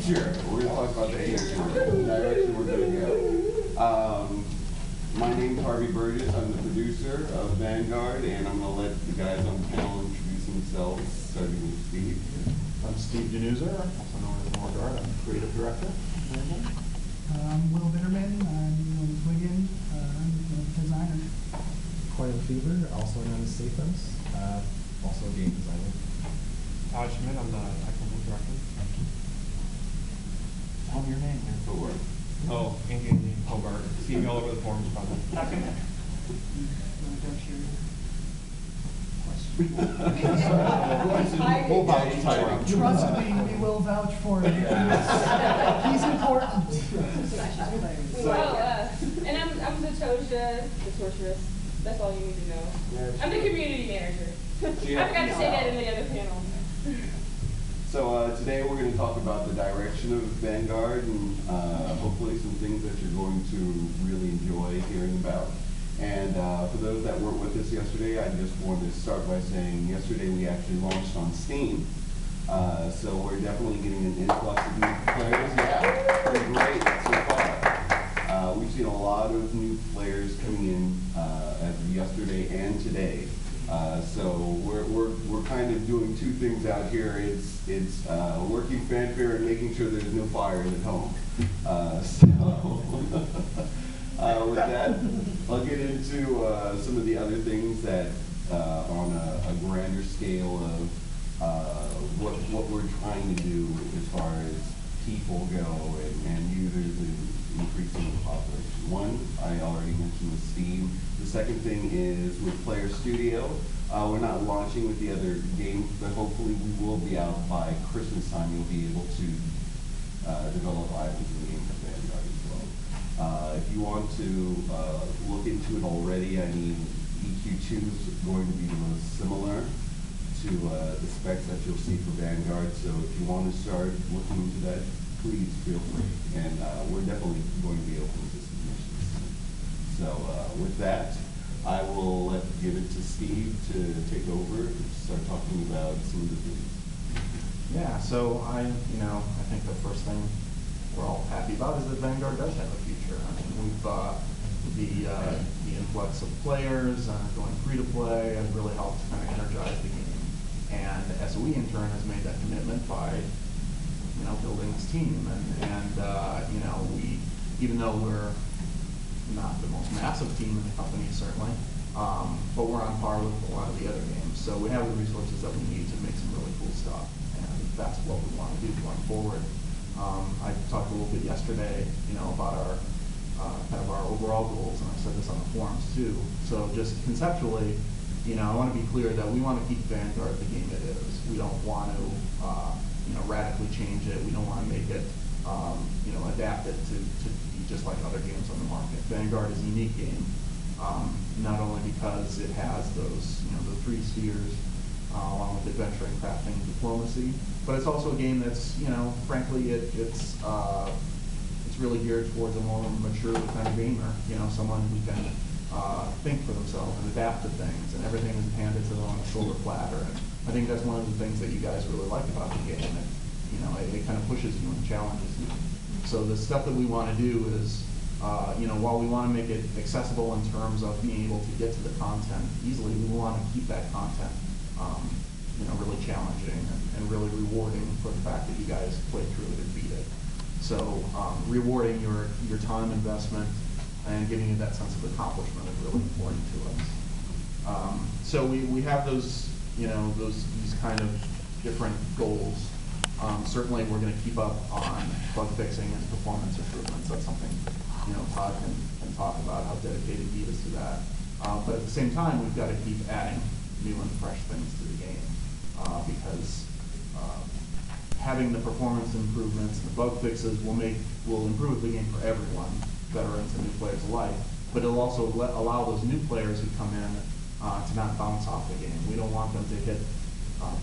future. We're going to talk about the future, the direction we're going to go. My name's Harvey Burgess. I'm the producer of Vanguard, and I'm going to let the guys on the panel introduce themselves, starting with Steve. I'm Steve Denuzer, also known as Vanguard. I'm the creative director. Will Bitterman, I'm Wigan, I'm the designer. Coyle Fever, also known as Sathos, also a game designer. Todd Schmidt, I'm the technical director. Tell me your name here. Hobart. Oh, Andy Hobart. See me all over the forums about that. Second. We'll vouch for him. Trust me, we will vouch for him. He's important. And I'm Zatosha, the sorceress. That's all you need to know. I'm the community manager. I forgot to say that in the other panel. So today we're going to talk about the direction of Vanguard and hopefully some things that you're going to really enjoy hearing about. And for those that weren't with us yesterday, I just wanted to start by saying yesterday we actually launched on Steam. So we're definitely getting an influx of new players. Yeah, pretty great so far. We've seen a lot of new players coming in as of yesterday and today. So we're kind of doing two things out here. It's working fanfare and making sure there's no fires at home. With that, I'll get into some of the other things that on a grander scale of what we're trying to do as far as people go and users and increasing the population. One, I already mentioned with Steam. The second thing is with Player Studio. We're not launching with the other games, but hopefully we will be out by Christmas time. You'll be able to develop items in the game for Vanguard as well. If you want to look into it already, I mean, EQ2 is going to be the most similar to the specs that you'll see for Vanguard. So if you want to start looking into that, please feel free. And we're definitely going to be open to submissions. So with that, I will give it to Steve to take over and start talking about some of the things. Yeah, so I think the first thing we're all happy about is that Vanguard does have a future. I mean, we've the influx of players going free to play has really helped kind of energize the game, and SOE in turn has made that commitment by building this team, and we, even though we're not the most massive team in the company certainly, but we're on par with a lot of the other games. So we have the resources that we need to make some really cool stuff, and that's what we want to do going forward. I talked a little bit yesterday, about our kind of our overall goals, and I said this on the forums too. So just conceptually, I want to be clear that we want to keep Vanguard the game it is. We don't want to, radically change it. We don't want to make it, adapt it to be just like other games on the market. Vanguard is a unique game, not only because it has those, the three spheres, along with adventuring, crafting, and diplomacy, but it's also a game that's, frankly, it's really geared towards a more mature kind of gamer, someone who can think for themselves and adapt to things, and everything is handed to them on a silver platter. And I think that's one of the things that you guys really like about the game. It kind of pushes you and challenges you. So the stuff that we want to do is, while we want to make it accessible in terms of being able to get to the content easily, we want to keep that content, really challenging and really rewarding for the fact that you guys played through it and beat it. So rewarding your time investment and giving you that sense of accomplishment is really important to us. So we have those, these kind of different goals. Certainly we're going to keep up on bug fixing and performance improvements. That's something, Todd can talk about how dedicated he is to that. But at the same time, we've got to keep adding new and fresh things to the game because having the performance improvements, the bug fixes will improve the game for everyone, veterans and new players alike. But it'll also allow those new players who come in to not bounce off the game. We don't want them to hit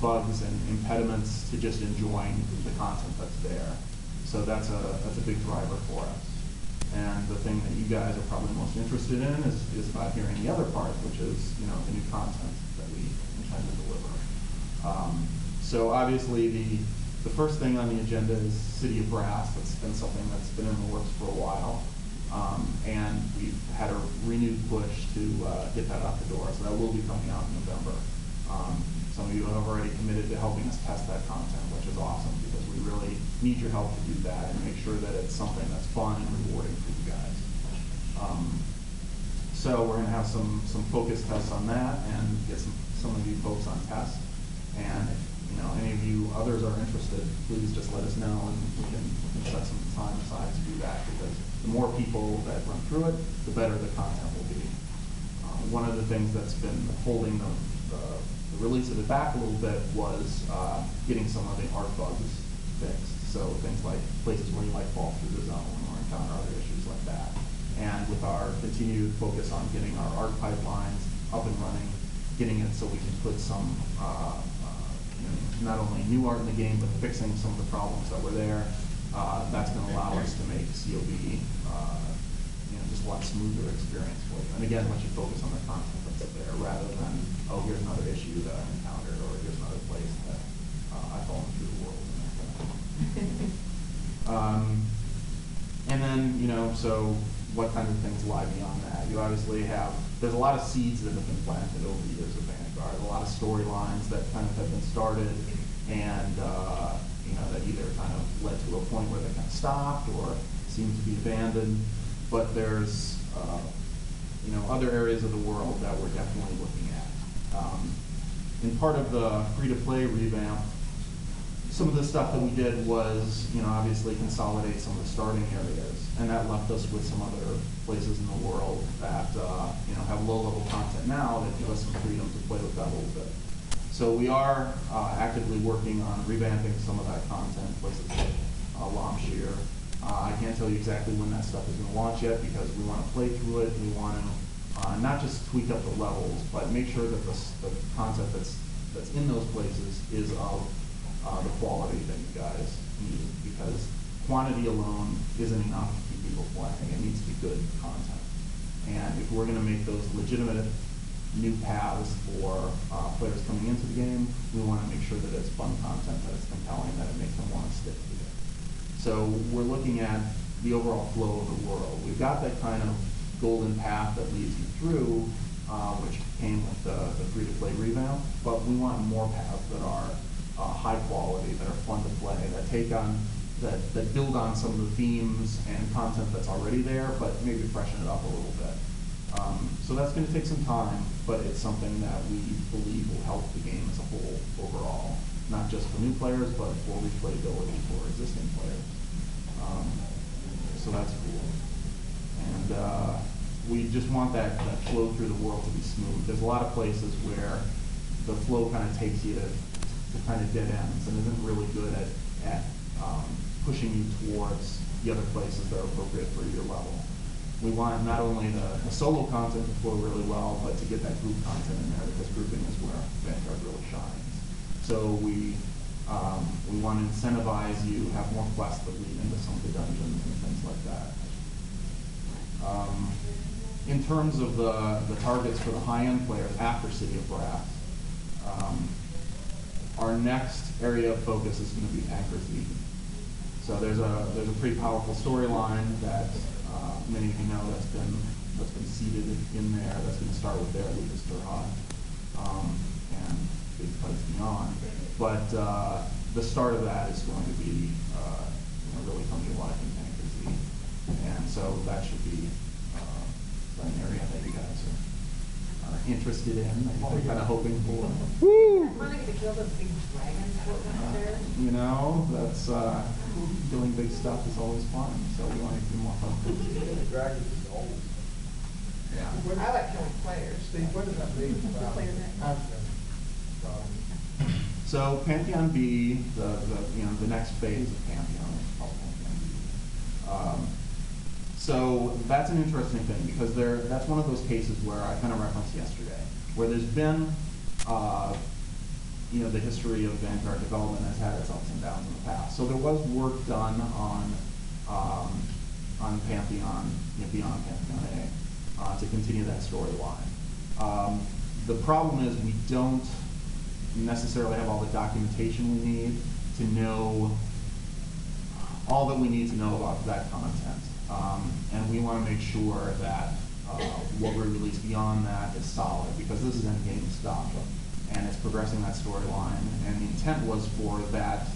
bugs and impediments to just enjoying the content that's there. So that's a big driver for us. And the thing that you guys are probably most interested in is about hearing the other part, which is the new content that we intend to deliver. So obviously The first thing on the agenda is City of Brass. That's been something that's been in the works for a while. And we've had a renewed push to get that out the door. So that will be coming out in November. Some of you have already committed to helping us test that content, which is awesome because we really need your help to do that and make sure that it's something that's fun and rewarding for you guys. So we're going to have some focus tests on that and get some of you folks on test. And if any of you others are interested, please just let us know and we can set some time aside to do that because the more people that run through it, the better the content will be. One of the things that's been holding the release of it back a little bit was getting some of the art bugs fixed. So things like places where you might fall through the zone or encounter other issues like that. And with our continued focus on getting our art pipelines up and running, getting it so we can put some not only new art in the game, but fixing some of the problems that were there, that's going to allow us to make COB just a lot smoother experience for you. And again, let you focus on the content that's there rather than, oh, here's another issue that I encountered, or here's another place that I've fallen through the world. And then, so what kind of things lie beyond that? You obviously have, there's a lot of seeds that have been planted over the years of Vanguard, a lot of storylines that kind of have been started and, that either kind of led to a point where they kind of stopped or seemed to be abandoned. But there's, other areas of the world that we're definitely looking at. In part of the free-to-play revamp, some of the stuff that we did was, obviously consolidate some of the starting areas, and that left us with some other places in the world that, have low-level content now that give us some freedom to play with that a little bit. So we are actively working on revamping some of that content, places like Lomshire. I can't tell you exactly when that stuff is going to launch yet because we want to play through it. We want to not just tweak up the levels, but make sure that the content that's in those places is of the quality that you guys need, because quantity alone isn't enough to keep people playing. It needs to be good content. And if we're going to make those legitimate new paths for players coming into the game, we want to make sure that it's fun content, that it's compelling, that it makes them want to stick to it. So we're looking at the overall flow of the world. We've got that kind of golden path that leads you through, which came with the free-to-play revamp, but we want more paths that are high quality, that are fun to play, that build on some of the themes and content that's already there, but maybe freshen it up a little bit. So that's going to take some time, but it's something that we believe will help the game as a whole overall, not just for new players, but for replayability for existing players. So that's cool. And we just want that flow through the world to be smooth. There's a lot of places where the flow kind of takes you to kind of dead ends and isn't really good at pushing you towards the other places that are appropriate for your level. We want not only the solo content to flow really well, but to get that group content in there, because grouping is where Vanguard really shines. So we want to incentivize you, have more quests that lead into some of the dungeons and things like that. In terms of the targets for the high-end players after City of Brass, our next area of focus is going to be Anchor's Eve. So there's a pretty powerful storyline that many of you know that's been seeded in there. That's going to start with their Lucas Durham and Big Fights Beyond. But the start of that is going to be really coming to life in Anchor's Eve, and so that should be an area that you guys are interested in. We're kind of hoping for. Woo! I'm gonna get to kill those big dragons out there. That's doing big stuff is always fun. So we want to do more fun things. The dragons is old. Yeah. I like killing players. Steve, what does that mean about Pantheon? So Pantheon B, the next phase of Pantheon is called Pantheon B. So that's an interesting thing because that's one of those cases where I kind of referenced yesterday, where there's been, the history of Vanguard development has had its ups and downs in the past. So there was work done on Pantheon, beyond Pantheon A, to continue that storyline. The problem is we don't necessarily have all the documentation we need to know all that we need to know about that content. And we want to make sure that what we release beyond that is solid, because this is endgame stuff, and it's progressing that storyline. And the intent was for that,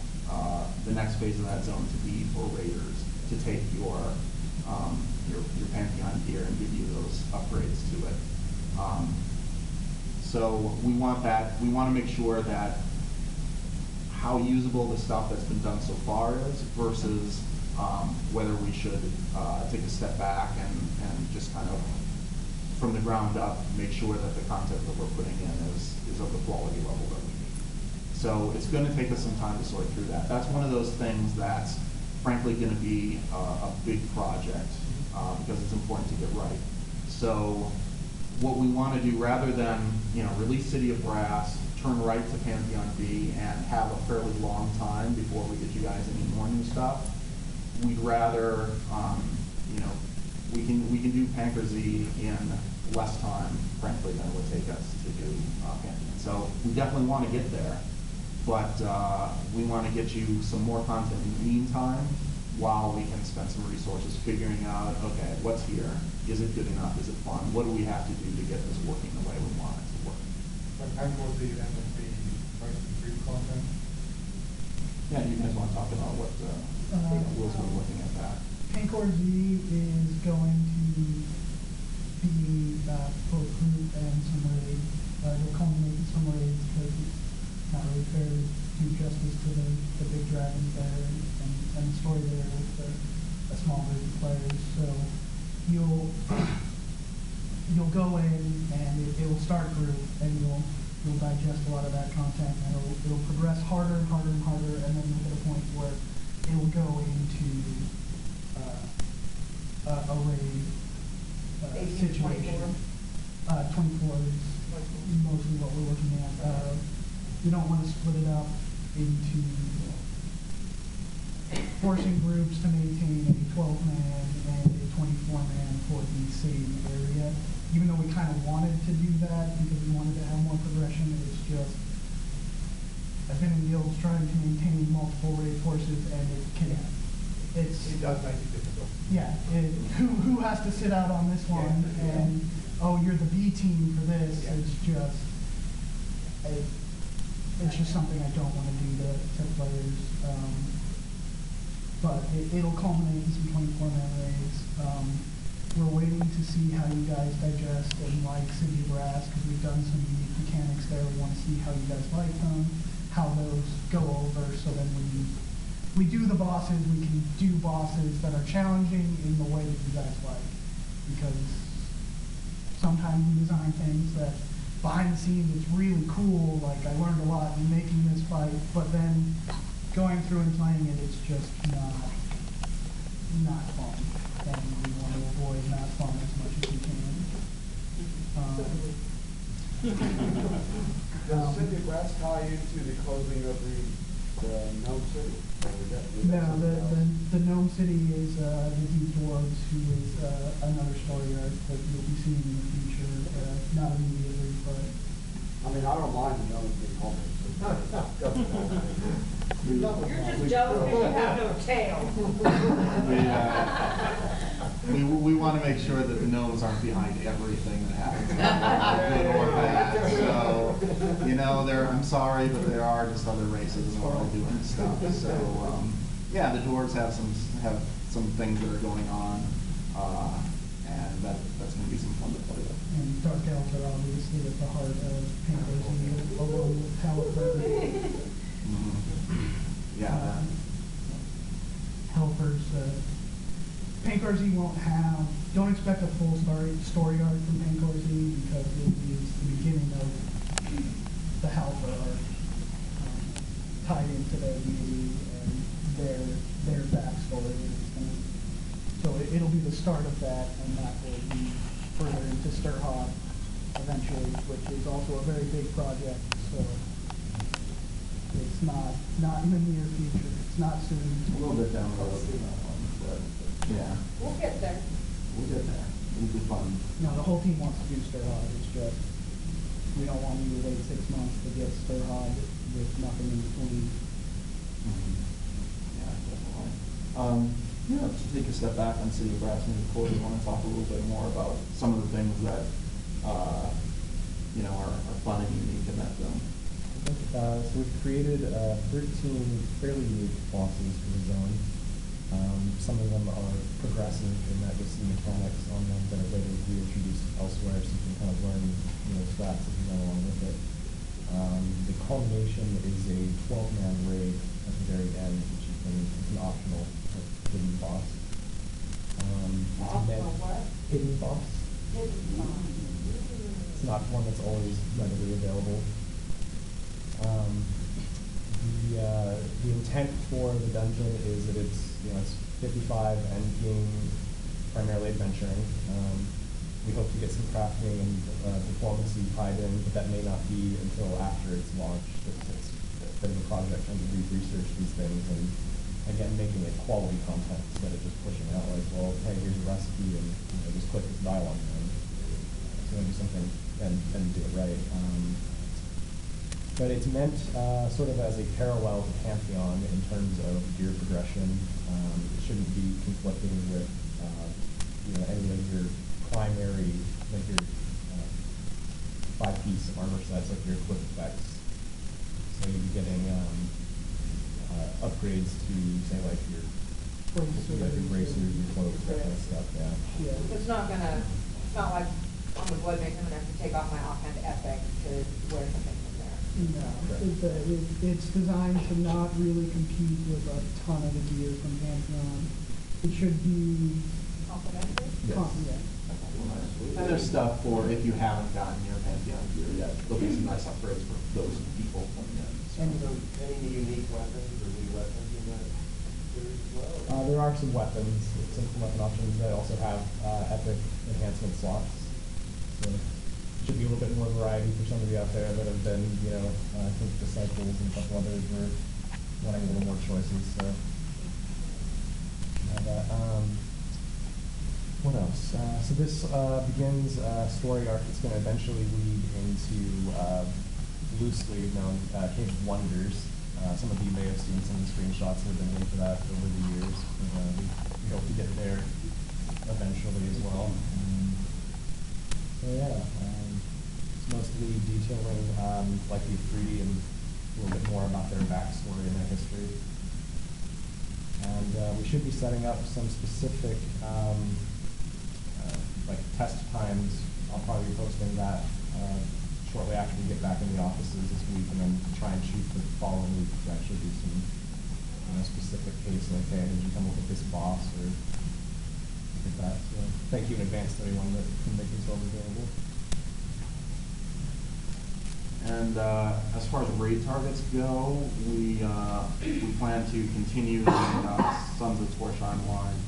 the next phase of that zone to be for raiders to take your Pantheon gear and give you those upgrades to it. So we want that. We want to make sure that how usable the stuff that's been done so far is versus whether we should take a step back and just kind of from the ground up make sure that the content that we're putting in is of the quality level that we need. So it's going to take us some time to sort through that. That's one of those things that's frankly going to be a big project because it's important to get right. So what we want to do, rather than release City of Brass, turn right to Pantheon B, and have a fairly long time before we get you guys any more new stuff, we'd rather we can do Panker Z in less time, frankly, than it would take us to do Pantheon. So we definitely want to get there, but we want to get you some more content in the meantime, while we can spend some resources figuring out, okay, what's here? Is it good enough? Is it fun? What do we have to do to get this working the way we want it to work? But Vanguard, the MFB, price and free content. Yeah, you guys want to talk about what Will's been looking at that? Pancor Z is going to be both group and some raids. It'll culminate in some raids because it's not really fair to do justice to the big dragons there and the story there with a small group of players. So you'll go in and it will start group and you'll digest a lot of that content and it'll progress harder and harder and harder, and then you'll hit a point where it will go into a raid situation. 24 is mostly what we're looking at. We don't want to split it up into forcing groups to maintain a 12-man and a 24-man for the same area. Even though we kind of wanted to do that because we wanted to have more progression, it's just, I've been in guilds trying to maintain multiple raid forces, and it does make it difficult. Yeah, who has to sit out on this one, and oh, you're the B team for this. Yeah. It's just something I don't want to do to players. But it'll culminate in some 24-man raids. We're waiting to see how you guys digest and like City of Brass, because we've done some unique mechanics there. We want to see how you guys like them, how those go over, so then when we do the bosses, we can do bosses that are challenging in the way that you guys like. Because sometimes we design things that behind the scenes it's really cool, like I learned a lot in making this fight, but then going through and playing it, it's just not fun. And we want to avoid not fun as much as we can. Does City of Brass tie into the closing of the Gnome City? No, the Gnome City is the Deep Dwarves, who is another story arc that you'll be seeing in the future. Not immediately, but I mean, I don't mind the Gnomes being homeless. You're just jealous because you have no tail. We want to make sure that the gnomes aren't behind everything that happens, good or bad. So, I'm sorry, but there are just other races that are all doing stuff. So, yeah, the dwarves have some things that are going on, and that's going to be some fun to play with. and Dark Elves are obviously at the heart of Pancor, along with Halifax. Yeah. Helpers. Pancor Z won't have, don't expect a full story arc from Pancor Z because it is the beginning of the Halfa arc, tied into their unity and their backstory. So it'll be the start of that, and that will be further into Sturhog eventually, which is also a very big project. So it's not in the near future. It's not soon. A little bit down the road on that one, but yeah. We'll get there. We'll get there. It'll be fun. No, the whole team wants to do Sturhog. It's just we don't want you to wait 6 months to get Sturhog with nothing in between. Yeah, definitely. Yeah, to take a step back on City of Brass moving forward, we want to talk a little bit more about some of the things that, are fun and unique in that zone. So we've created 13 fairly unique bosses for the zone. Some of them are progressive in that you'll see mechanics on them that are later reintroduced elsewhere, so you can kind of learn strats as you go along with it. The culmination is a 12-man raid at the very end, which is it's an optional hidden boss. Optional what? Hidden boss. Hidden boss. It's not one that's always readily available. The intent for the dungeon is that it's 55 and being primarily adventuring. We hope to get some crafting and diplomacy tied in, but that may not be until after it's launched. It's a bit of a project trying to research these things and again making it quality content instead of just pushing out like, well, hey, here's a recipe and just click this dialogue in. So do something and do it right. But it's meant sort of as a parallel to Pantheon in terms of gear progression. It shouldn't be conflicting with any of your primary, like your 5-piece armor sets, like your equip effects. So you'd be getting upgrades to say like your bracers, your cloaks, that kind of stuff. Yeah. It's not like on the Blood Maker, I'm gonna have to take off my offhand epic to wear something from there. No, it's designed to not really compete with a ton of the gear from Pantheon. It should be Complimentary? yeah. And there's stuff for if you haven't gotten your Pantheon gear yet. There'll be some nice upgrades for those people coming in. So. Any unique weapons or new weapons in that series as well? There are some weapons, some weapon options that also have epic enhancement slots. So it should be a little bit more variety for somebody out there that have been, I think Disciples and a couple others were wanting a little more choices. So what else? So this begins a story arc that's going to eventually lead into loosely known Cave of Wonders. Some of you may have seen some of the screenshots that have been made for that over the years. We hope to get there eventually as well. So yeah, it's mostly detailing like the 3D and a little bit more about their backstory and their history. And we should be setting up some specific like test times. I'll probably be posting that shortly after we get back in the offices this week, and then try and shoot the following week to actually do some specific case like, hey, did you come up with this boss or like that. So thank you in advance to anyone that can make themselves available. And as far as raid targets go, we plan to continue the Sons of Torsheim line,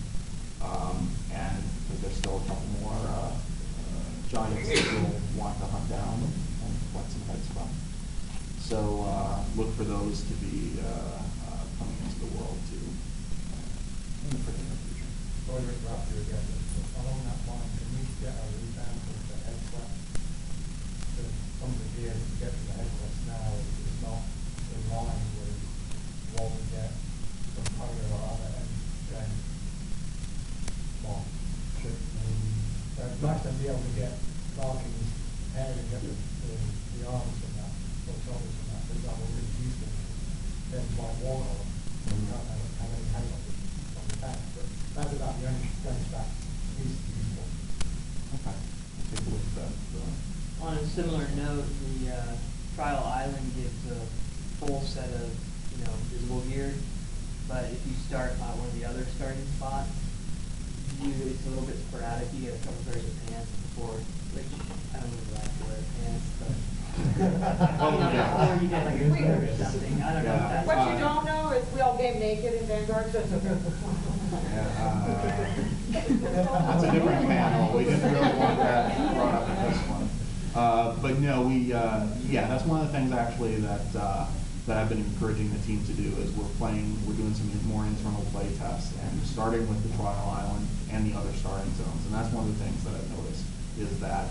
and there's still a couple more giants that we'll want to hunt down and collect some heads from. So look for those to be coming into the world too in the pretty near future. Sorry to interrupt you again, but along that line, can we get a revamp of the head quest? Some of the gear that we get from the head quest now is not in line with what we get from Courier or other end-to-end mobs. Sure. It's nice to be able to get markings ahead and get the arms from that, or shoulders from that. For example, really useful things like Warlord. You can't have any head on the back, but that's about the only place that is useful. Okay. I'll take a look at that. On a similar note, the Trial Island gives a full set of, visible gear, but if you start at one of the other starting spots, it's a little bit sporadic. You get a couple pairs of pants before, which I don't really like to wear pants, but or you get like a shirt or something. I don't know if that's What you don't know is we all game naked in Vanguard, so it's okay. That's a different panel. We didn't really want that brought up in this one. But no, that's one of the things actually that I've been encouraging the team to do is we're doing some more internal play tests and starting with the Trial Island and the other starting zones. And that's one of the things that I've noticed is that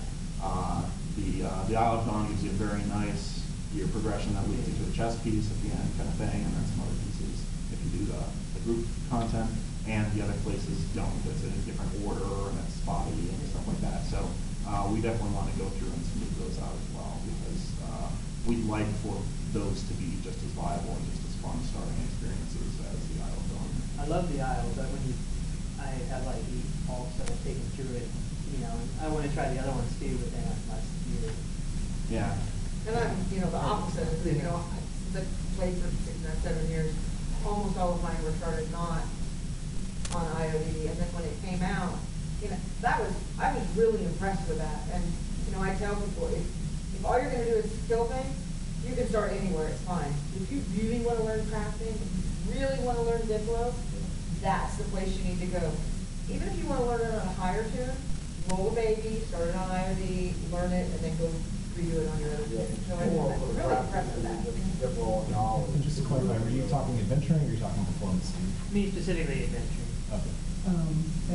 the Isle of Dawn gives you a very nice gear progression that leads you to a chess piece at the end kind of thing, and then some other pieces if you do the group content. the other places don't. It's in a different order and it's spotty and stuff like that. So we definitely want to go through and smooth those out as well, because we'd like for those to be just as viable and just as fun starting experiences as the Isle Dome. I love the Isle, but I have like 8 faults that I've taken through it, and I want to try the other ones too, but then I'm less year. Yeah. And I'm, the opposite, the played for 6 or 7 years, almost all of mine were started not on IOD, and then when it came out, I was really impressed with that. And, I tell people, if all you're gonna do is kill things, you can start anywhere, it's fine. If you really wanna learn crafting, if you really wanna learn Diplo, that's the place you need to go. Even if you wanna learn it on a higher tune, roll a baby, start it on IOD, learn it, and then go redo it on your other tune. So I'm really impressed with that. And just to clarify, were you talking adventuring or were you talking diplomacy? Me specifically adventuring. Okay.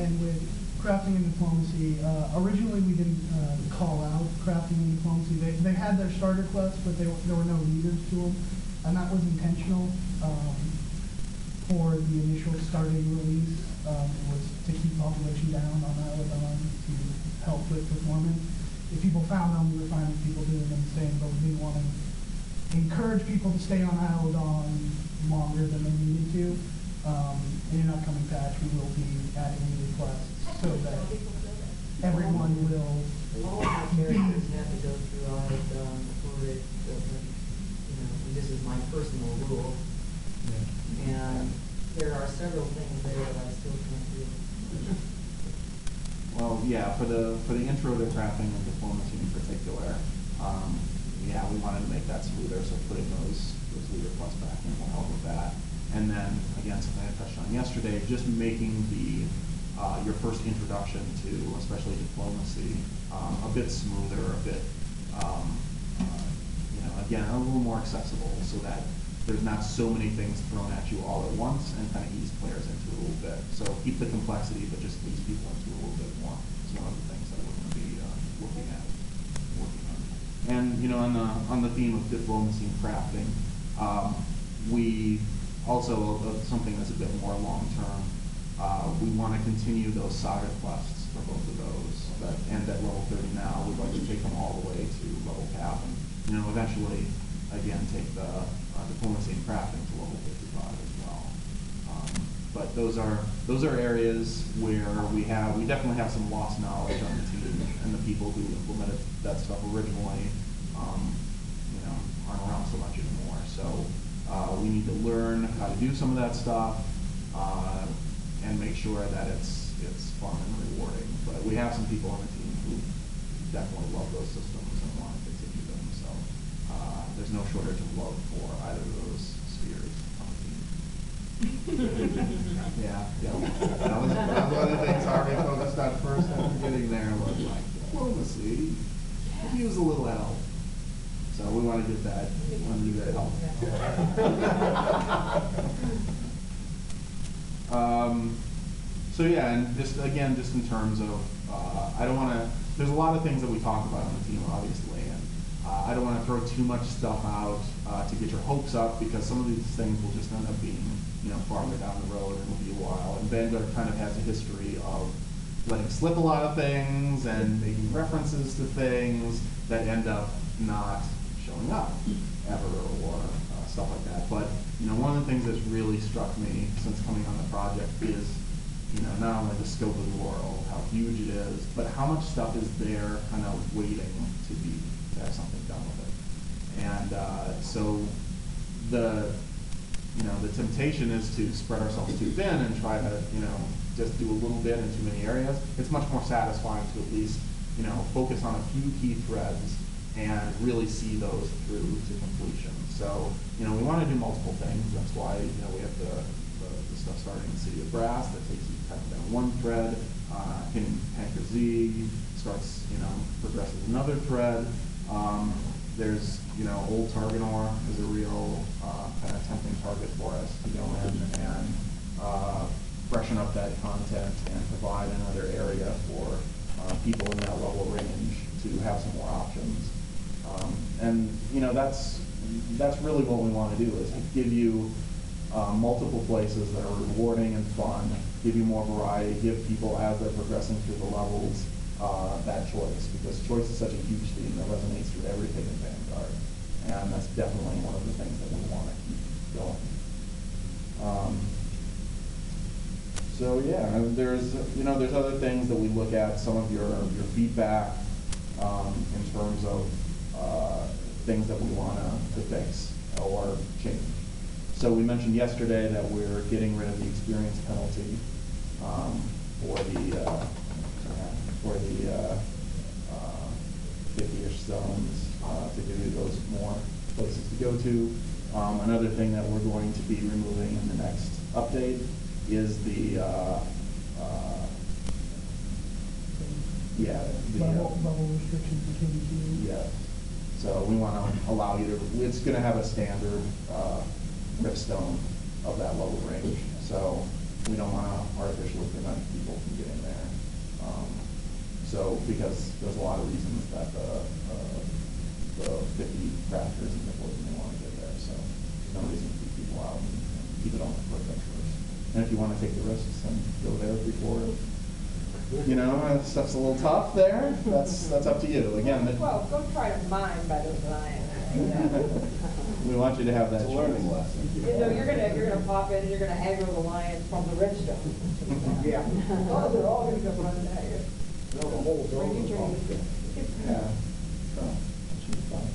And with crafting and diplomacy, originally we didn't call out crafting and diplomacy. They had their starter quests, but there were no leaders to them, and that was intentional for the initial starting release. It was to keep population down on Isle to help with performance. If people found them, we were fine with people doing them, staying, but we didn't want to encourage people to stay on Isle longer than they needed to. In an upcoming patch, we will be adding new quests so that everyone will. All of my characters have to go through all of them before it doesn't, this is my personal rule. Yeah. And there are several things there that I still can't do. Well, yeah, for the intro to crafting and diplomacy in particular, we wanted to make that smoother, so putting those leader quests back in will help with that. And then, again, something I touched on yesterday, just making your first introduction to, especially diplomacy, a bit smoother, a bit, again, a little more accessible, so that there's not so many things thrown at you all at once, and kind of ease players into it a little bit. So keep the complexity, but just ease people into it a little bit more. It's one of the things that we're going to be working on. And on the theme of diplomacy and crafting, we also, something that's a bit more long-term, we want to continue those saga quests for both of those that end at level 30 now. We'd like to take them all the way to level cap, and eventually, again, take the diplomacy and crafting to level 55 as well. But those are areas where we definitely have some lost knowledge on the team, and the people who implemented that stuff originally, aren't around so much anymore. So we need to learn how to do some of that stuff and make sure that it's fun and rewarding. But we have some people on the team who definitely love those systems and want to continue them. So there's no shortage of love for either of those spheres on the team. Yeah. That was one of the things Harvey focused on first at the beginning there, was like diplomacy. Use a little help. So we want to get that. We want to do that help. So yeah, and just in terms of, I don't want to. There's a lot of things that we talk about on the team, obviously, and I don't want to throw too much stuff out to get your hopes up, because some of these things will just end up being, farther down the road, and it'll be a while. And Vanguard kind of has a history of letting slip a lot of things and making references to things that end up not showing up ever, or stuff like that. But one of the things that's really struck me since coming on the project is not only the scope of the world, how huge it is, but how much stuff is there kind of waiting to have something done with it. And so the temptation is to spread ourselves too thin and try to just do a little bit in too many areas. It's much more satisfying to at least focus on a few key threads and really see those through to completion. So we want to do multiple things. That's why we have the stuff starting in the City of Brass that takes you kind of down one thread. Hitting Tanker Z starts progresses another thread. There's Old Targanor is a real kind of tempting target for us to go in and freshen up that content and provide another area for people in that level range to have some more options. And that's really what we want to do, is to give you multiple places that are rewarding and fun, give you more variety, give people as they're progressing through the levels that choice, because choice is such a huge theme that resonates through everything in Vanguard, and that's definitely one of the things that we want to keep going. So yeah, there's other things that we look at, some of your feedback in terms of things that we want to fix or change. So we mentioned yesterday that we're getting rid of the experience penalty for the 50-ish zones to give you those more places to go to. Another thing that we're going to be removing in the next update is the level restrictions between the two. yeah. So we want to allow you to. It's going to have a standard ripstone of that level range. So we don't want to artificially prevent people from getting there. So because there's a lot of reasons that the 50 crafters and nipples may want to get there. So there's no reason to keep people out and keep it on the foot first. And if you want to take the risks and go there before, stuff's a little tough there, that's up to you. Again, Well, go try to mine better than I am. we want you to have that It's a learning lesson. You're gonna pop in and you're gonna aggro the lions from the redstone. Yeah. Oh, they're all gonna come running at you. No, the whole Bring your zone is dreams. Yeah. So, it should be fun.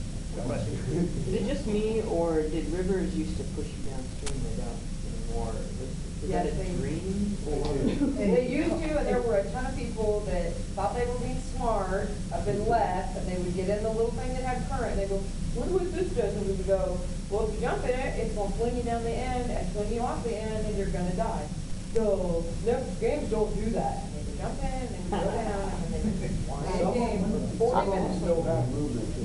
Is it just me, or did rivers used to push you downstream without anymore? Was that Yes, a they- dream? Or? They used to, and there were a ton of people that thought they were being smart up and left, and they would get in the little thing that had current, and they go, wonder what this does, and we would go, well, if you jump in it, it's gonna fling you down the end, and fling you off the end, and you're gonna die. So, no, games don't do that. And they would jump in, and they would go down, and then they would wind the game for 40 minutes. still have movement to it.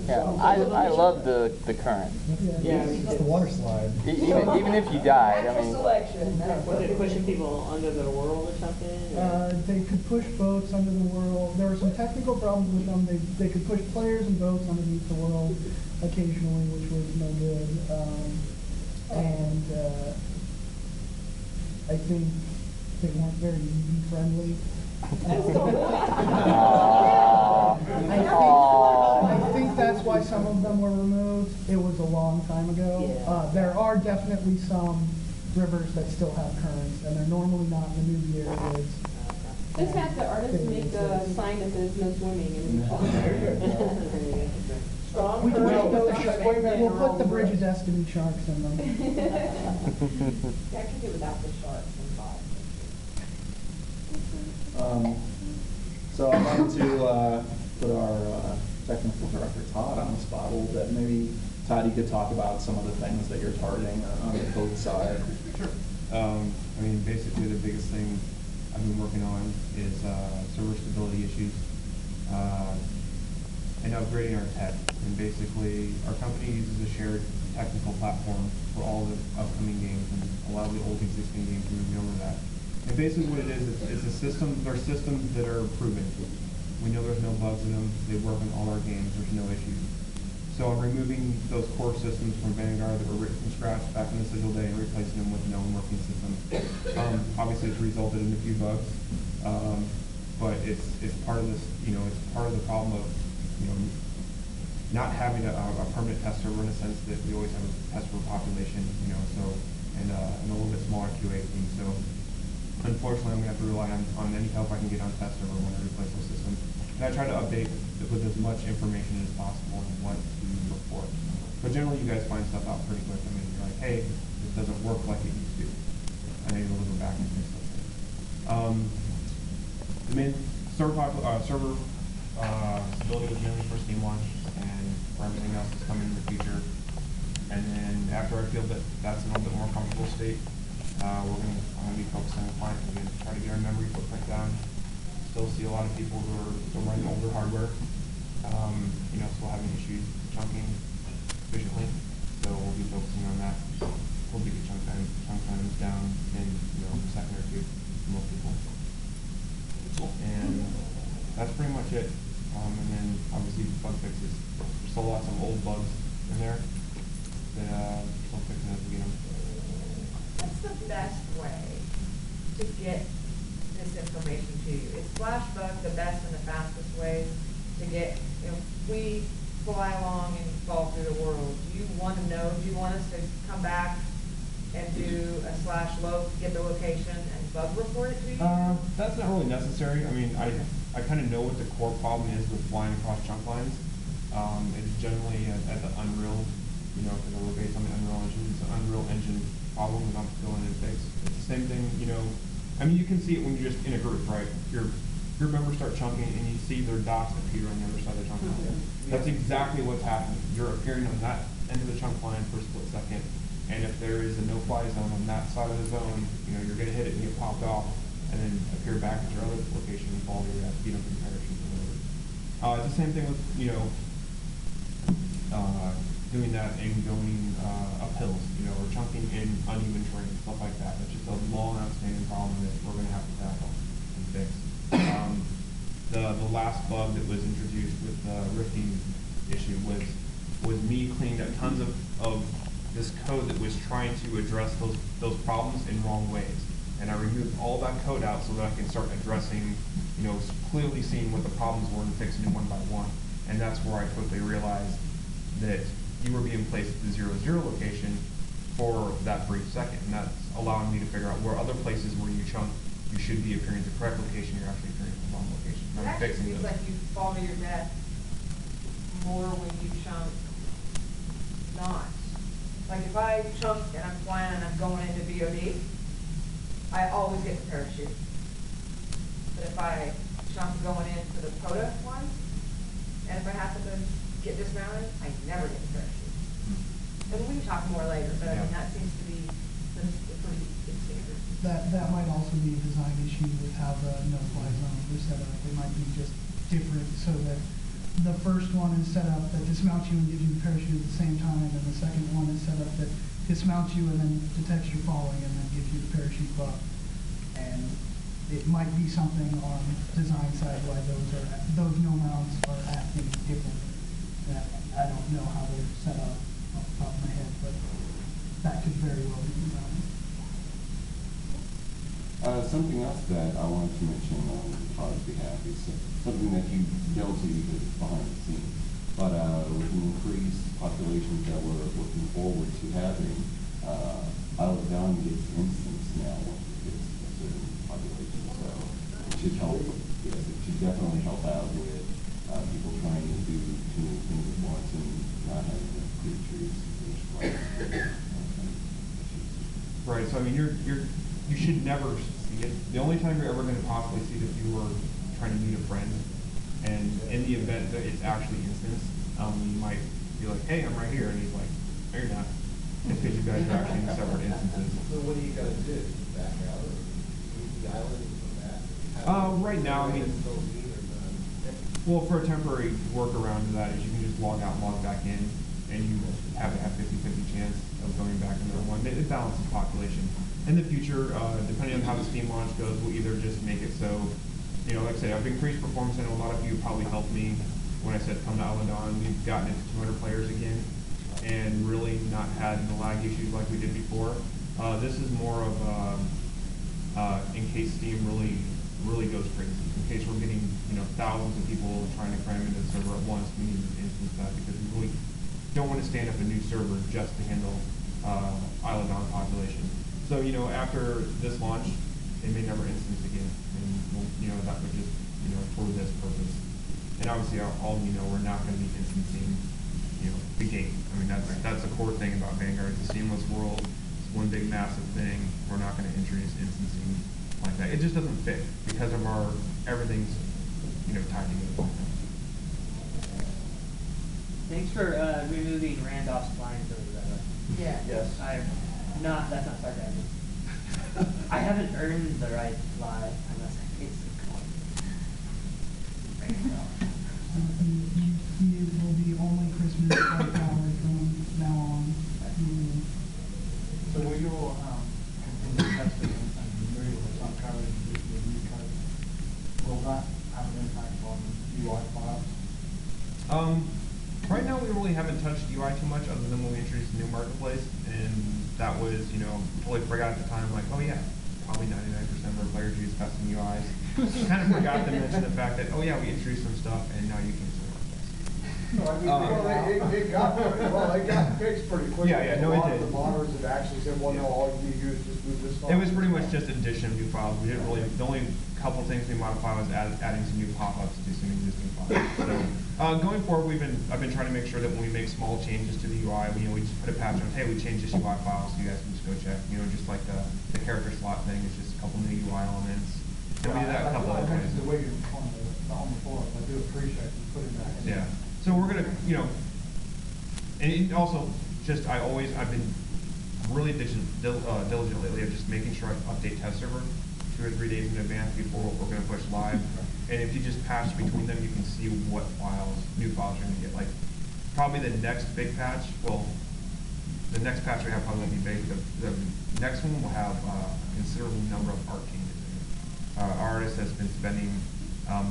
Yeah. I love the current. Yeah. It's the water slide. Even if you died, I Natural mean. selection. Was it pushing people under the world or something? Or? They could push boats under the world. There were some technical problems with them. They could push players and boats underneath the world occasionally, which was no good. And I think they weren't very EV friendly. I think that's why some of them were removed. It was a long time ago. Yeah. There are definitely some rivers that still have currents, and they're normally not in the new year areas. Just have the artist make a sign that says no swimming in the pond. Strong We can current, no put swimming. we'll put the Bridge of Destiny sharks in them. Yeah, I could do without the sharks and bottom. So I wanted to put our technical director, Todd, on the spot a little bit. Maybe, Todd, you could talk about some of the things that you're targeting on the code side. Sure. I mean, basically the biggest thing I've been working on is server stability issues and upgrading our tech. And basically, our company uses a shared technical platform for all the upcoming games, and a lot of the old existing games are moving over to that. And basically what it is, it's a system, they're systems that are proven. We know there's no bugs in them, they work in all our games, there's no issues. So I'm removing those core systems from Vanguard that were written from scratch back in the Sigil day and replacing them with known working systems. Obviously it's resulted in a few bugs, but it's part of this, it's part of the problem of, not having a permanent test server in a sense that we always have a test server population, and a little bit smaller QA team. So unfortunately, I'm going to have to rely on any help I can get on test server when I replace those systems. And I try to update with as much information as possible on what to look for. But generally, you guys find stuff out pretty quick. I mean, you're like, hey, this doesn't work like it used to. I need to go back and fix something. The main server stability was mainly for Steam launch, and for everything else that's coming in the future. And then after I feel that that's in a little bit more comfortable state, I'm going to be focusing on client. We're going to try to get our memory footprint down. Still see a lot of people who are still running older hardware, still having issues chunking efficiently. So we'll be focusing on that. We'll be chunk times down in a second or two for most people. And that's pretty much it. And then obviously bug fixes. There's still lots of old bugs in there that still fixing as we get them. the best way to get this information to you? Is Flashbug the best and the fastest way to get, we fly along and fall through the world? Do you want to know, do you want us to come back and do a /loc, get the location and bug report it to you? That's not really necessary. I mean, I kind of know what the core problem is with flying across chunk lines. It's generally at the Unreal, because we're based on the Unreal Engine. It's an Unreal Engine problem that I'm filling in fix. It's the same thing, I mean, you can see it when you're just in a group, right? Your members start chunking and you see their dots appear on the other side of the chunk line. That's exactly what's happening. You're appearing on that end of the chunk line for a split second. And if there is a no-fly zone on that side of the zone, you're going to hit it and get popped off, and then appear back at your other location and follow your speed up and parachute or whatever. It's the same thing with doing that and going up hills, or chunking in uneven terrain, stuff like that. That's just a long, outstanding problem that we're going to have to tackle and fix. The last bug that was introduced with the rifting issue was me cleaning up tons of this code that was trying to address those problems in wrong ways. And I removed all that code out so that I can start addressing, clearly seeing what the problems were and fixing them one by one. And that's where I quickly realized that you were being placed at the 0, 0 location for that brief second. And that's allowing me to figure out where other places where you chunk, you should be appearing at the correct location, you're actually appearing at the wrong location. It actually seems like you fall to your death more when you chunk not. Like if I chunk and I'm flying and I'm going into VOD, I always get the parachute. But if I chunk going into the POTA one, and if I happen to get dismounted, I never get the parachute. And we can talk more later, but I mean, that seems to be the pretty big standard. That might also be a design issue with how the no-fly zones are set up. It might be just different so that the first one is set up that dismounts you and gives you the parachute at the same time, and the second one is set up that dismounts you and then detects you're falling and then gives you the parachute bug. And it might be something on design side why those no mounts are acting differently. I don't know how they're set up off the top of my head, but that could very well be designed. Something else that I wanted to mention on Todd's behalf is something that you don't see because it's behind the scenes. But with the increased populations that we're looking forward to having, Isle of Down gets instance now once it hits a certain population. So it should help. Yes, it should definitely help out with people trying to do too many things at once and not having enough creatures. Right. So I mean, you should never see it. The only time you're ever going to possibly see it if you were trying to meet a friend, and in the event that it's actually instance, you might be like, "Hey, I'm right here," and he's like, "No, you're not." It's because you guys are actually in separate instances. So what do you got to do? Back out or leave the island from that? Right now, I mean, well, for a temporary workaround to that is you can just log out and log back in, and you have a 50-50 chance of going back to another one. It balances population. In the future, depending on how the Steam launch goes, we'll either just make it so, like I say, I've increased performance. I know a lot of you probably helped me when I said come to Isle of Dawn. We've gotten it to 200 players again, and really not had the lag issues like we did before. This is more of in case Steam really goes crazy. In case we're getting thousands of people trying to cram into the server at once, we need to instance that because we really don't want to stand up a new server just to handle Isle of Dawn population. So after this launch, it may never instance again, and that would just for this purpose. And obviously, all we're not going to be instancing the game. I mean that's the core thing about Vanguard. It's a seamless world. It's one big massive thing. We're not going to introduce instancing like that. It just doesn't fit because of our everything's tied together. Thanks for removing Randolph's lines over that. Yeah. Yes. That's not sarcasm. I haven't earned the right to fly unless I get some It will be only Christmas flight hours from now on. So will your continue testing and removal of some code with your new code, will that have an impact on UI files? Right now, we really haven't touched UI too much, other than when we introduced the new marketplace, and that was, you know, totally forgot at the time, like, oh yeah, probably 99% of our players use custom UIs. Kind of forgot to mention the fact that, oh yeah, we introduced some stuff and now you can still work this. No, I mean, it got fixed pretty quickly. Yeah, no, it did. A lot of the modders have actually said, well, no, all you need to do is just move this file. It was pretty much just addition of new files. We didn't really, the only couple things we modified was adding some new pop-ups to some existing files. So, going forward, I've been trying to make sure that when we make small changes to the UI, we just put a patch on, hey, we changed this UI file, so you guys can just go check. You know, just like the character slot thing, it's just a couple new UI elements. And we did that a couple of times. The way you're on the forum, I do appreciate you putting that in. Yeah. So we're gonna, you know, and also just I've been really diligent lately of just making sure I update test server 2 or 3 days in advance before we're gonna push live. And if you just patch between them, you can see what new files you're gonna get. Like probably the next big patch. Well, the next patch we have probably won't be big. The next one will have a considerable number of art changes in it. Our artist has been spending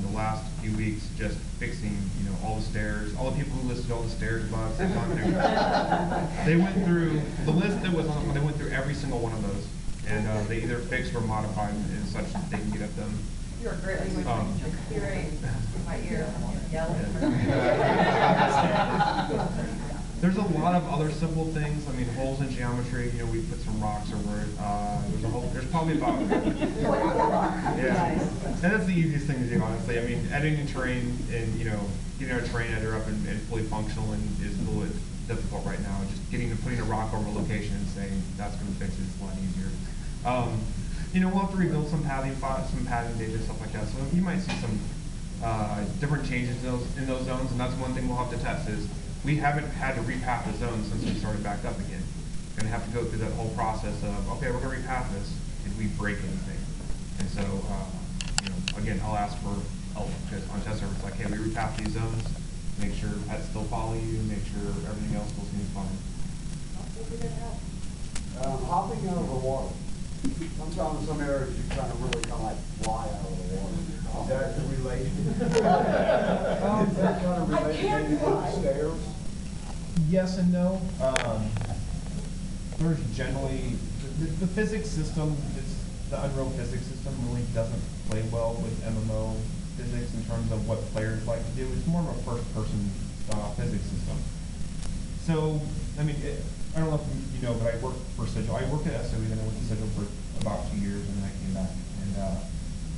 the last few weeks just fixing, you know, all the stairs, all the people who listed all the stairs bugs they've gone through. They went through the list that was on. They went through every single one of those, and they either fixed or modified in such that they can get at them. You're greatly hearing my ear yelling. There's a lot of other simple things. I mean, holes in geometry. You know, we put some rocks over it. There's probably about. Yeah, and that's the easiest thing to do, honestly. I mean, editing terrain and getting our terrain editor up and fully functional and is a little bit difficult right now. Just putting a rock over a location and saying that's going to fix it is a lot easier. You know, we'll have to rebuild some pathing data, stuff like that. So you might see some different changes in those zones, and that's one thing we'll have to test is. We haven't had to repath the zone since we started back up again. We're going to have to go through that whole process of, okay, we're going to repath this. Did we break anything? And so, you know, again, I'll ask for help because on test server, it's like, hey, we repath these zones, make sure pets still follow you, make sure everything else still seems fine. Hopping out of the water. Sometimes in some areas you kind of really kind of like fly out of the water. Is that related? That kind of related to the stairs? Yes and no. There's generally the physics system. The Unreal physics system really doesn't play well with MMO physics in terms of what players like to do. It's more of a first-person physics system. So, I mean, I don't know if you know, but I worked for Sigil. I worked at SOE, then I went to Sigil for about 2 years, and then I came back. And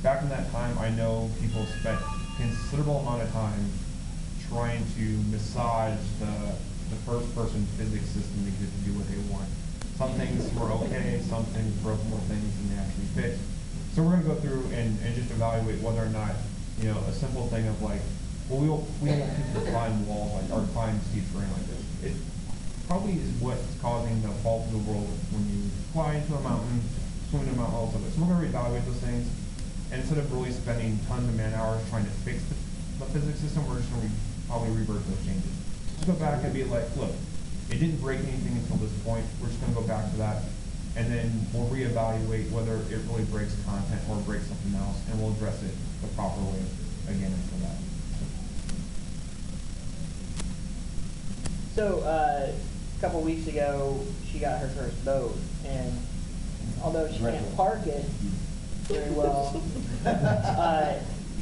back in that time, I know people spent considerable amount of time trying to massage the first-person physics system to get it to do what they want. Some things were okay, some things broke more things than they actually fixed. So we're going to go through and just evaluate whether or not, you know, a simple thing of like, well, we don't want people to climb walls like, or climb steep terrain like this. It probably is what's causing the fall to the world when you fly into a mountain, swim in a mountain, all of it. So we're going to reevaluate those things. And instead of really spending tons of man hours trying to fix the physics system, we're just going to probably revert those changes. Just go back and be like, look, it didn't break anything until this point. We're just going to go back to that. And then we'll reevaluate whether it really breaks content or breaks something else, and we'll address it the proper way again after that. So, a couple weeks ago, she got her first boat, and although she can't park it very well,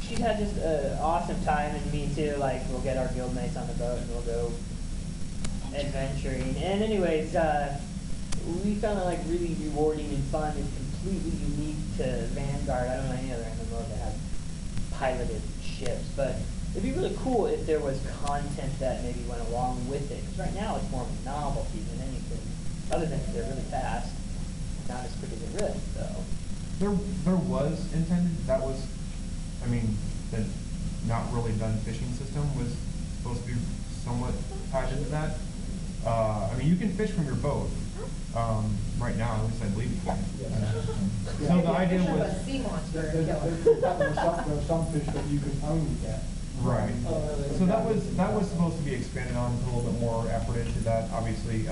she's had just an awesome time, and me too. Like, we'll get our guildmates on the boat, and we'll go adventuring. And anyways, we found it like really rewarding and fun. It's completely unique to Vanguard. I don't know any other MMO that has piloted ships, but it'd be really cool if there was content that maybe went along with it. Because right now it's more of a novelty than anything. Other than they're really fast, not as quick as it risk, though. There was intended. That was, I mean, the not really done fishing system was supposed to be somewhat tied into that. I mean, you can fish from your boat. Right now, at least I believe you can. So the idea was sea monster. There's some fish that you can only get. right. So that was supposed to be expanded on, a little bit more effort into that. Obviously,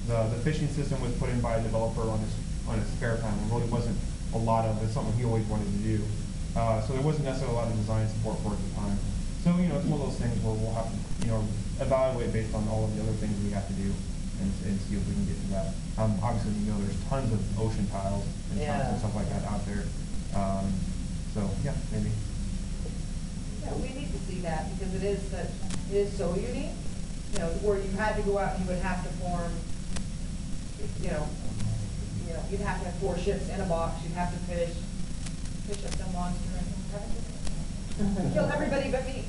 the fishing system was put in by a developer on his spare time. It really wasn't a lot of it. It's something he always wanted to do. So there wasn't necessarily a lot of design support for it at the time. So it's one of those things where we'll have to evaluate based on all of the other things we have to do, and see if we can get to that. Obviously, you know, there's tons of ocean tiles and chunks Yeah. and stuff like that out there. So yeah, maybe. Yeah, we need to see that because it is so unique, you know, where you had to go out and you would have to form, you know, you'd have to have 4 ships in a box, you'd have to fish up some monster and kill everybody but me.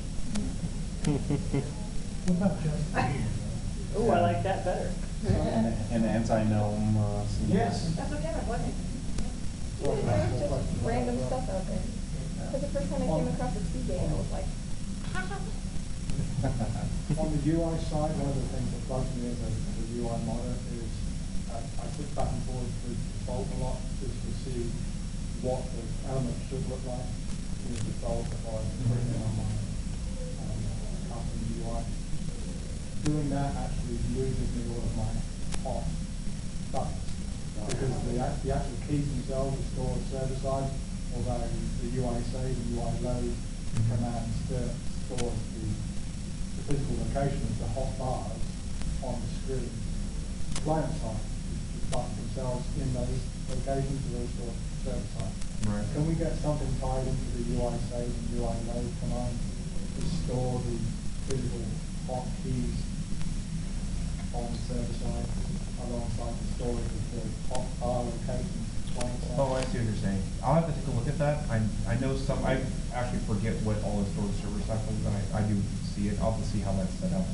What about Justin? Ooh, I like that better. An anti-gnome, Yes. That's okay, I wasn't. There's just random stuff out there. Because the first time I came across a sea game, I was like, On the UI side, one of the things that bugs me as a UI modder is I switch back and forth with default a lot just to see what the element should look like in the default before I put it in on my custom UI. Doing that actually loses me all of my hot buttons because the actual keys themselves are stored server side, although the UI save and UI load command stores the physical location of the hot bars on the screen. Client side, the buttons themselves in those locations are all stored server side. Right. Can we get something tied into the UI save and UI load command to store the physical hot keys on the server side alongside the storage of the hot bar locations? Client side? Oh, I see what you're saying. I'll have to take a look at that. I know I actually forget what all the storage server stuff is, but I do see it. I'll have to see how that's set up.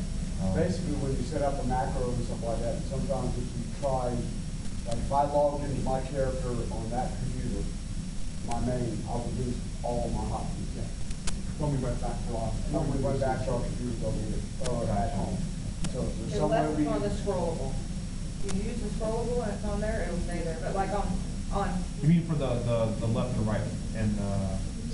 Basically, when you set up a macro or something like that, sometimes if you try, like if I logged into my character on that computer, my main, I would lose all my hotkeys. Yeah. When we went back to our. And we went back to our computers over here, or at home. So if there's somewhere Unless we. it's on the scrollable. You use the scrollable and it's on there, it'll stay there, but like on. You mean for the left or right and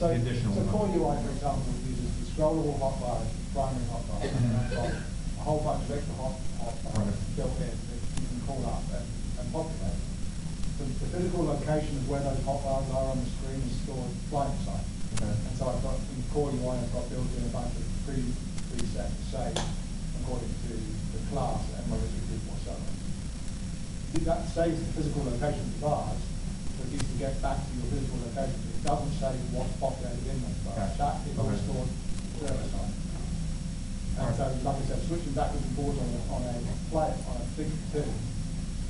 So, the additional so one? Core UI, for example, uses the scrollable hotbar as the primary hotbar, and that's got a whole bunch of extra hotbars built in that you can call up and populate. The physical location of where those hotbars are on the screen is stored client side. Okay. And so I've got, in Core UI, I've got built in a bunch of preset saves according to the class and military group or so on. That saves the physical location of the bars, but needs to get back to your physical location. It doesn't say what's populated in those bars. Okay. That is all Okay. stored server side. And so, like I said, switching backwards and forwards on a big two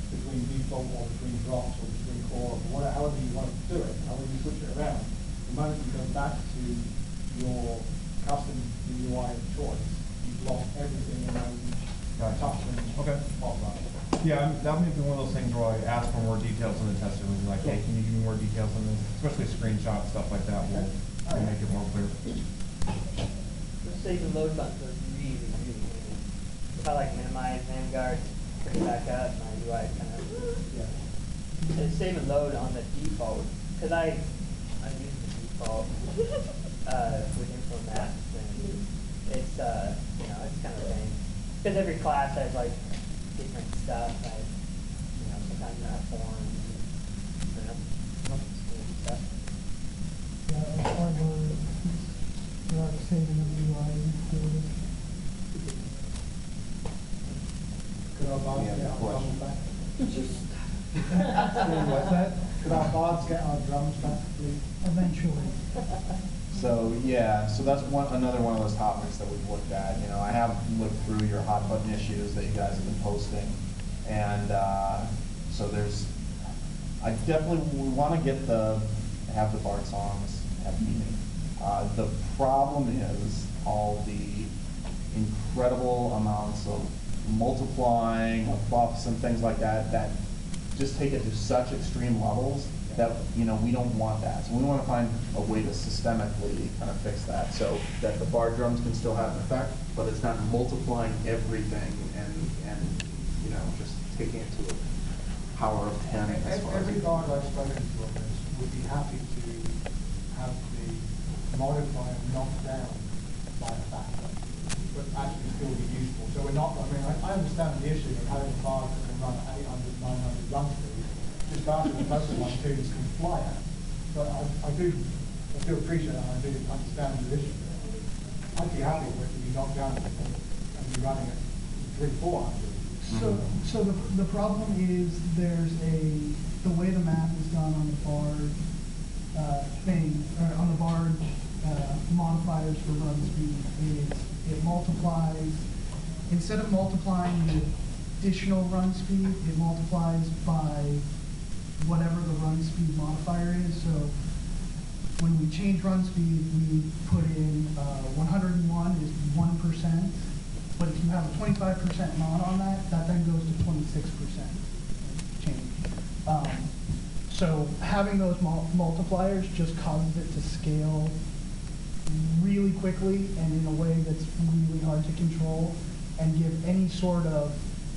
between default or between drops or between core or whatever, however you want to do it, however you switch it around, the moment you go back to your custom UI of choice, you've lost everything in those custom hotbars. Yeah, that may be one of those things where I ask for more details in the tester, and be like, hey, can you give me more details on this? Especially screenshots, stuff like that, will make it more clear. The save and load buttons are really, really easy. If I like minimize Vanguard, bring it back up, my UI kind of, it's save and load on the default, because I'm used to default, with info maps, and it's, it's kind of a pain. Because every class has like different stuff, sometimes not forms, stuff. Yeah, it's hard without saving the UI. Could our bots get our drums back? What's that? Could our bots get our drums back, please? Eventually. So yeah, so that's another one of those topics that we've looked at. You know, I have looked through your hot button issues that you guys have been posting, and so I definitely we want to have the Bard songs have meaning. The problem is all the incredible amounts of multiplying of buffs and things like that just take it to such extreme levels that, we don't want that. So we want to find a way to systemically kind of fix that so that the bar drums can still have an effect, but it's not multiplying everything and just taking it to a power of 10 as far as. Every guard I've spoken to on this would be happy to have the modifier knocked down by a factor, but actually still be useful. So we're not, I understand the issue of having a card that can run at 800, 900 run speed, just faster than most of my tunes can fly at. But I do appreciate that, and I do understand the issue. I'd be happy with it to be knocked down and be running at 300, 400, So the problem is the way the math is done on the Bard thing, or on the Bard modifiers for run speed is it multiplies, instead of multiplying the additional run speed, it multiplies by whatever the run speed modifier is. So when we change run speed, we put in 101 is 1%. But if you have a 25% mod on that, that then goes to 26% change. So having those multipliers just causes it to scale really quickly and in a way that's really hard to control and give any sort of,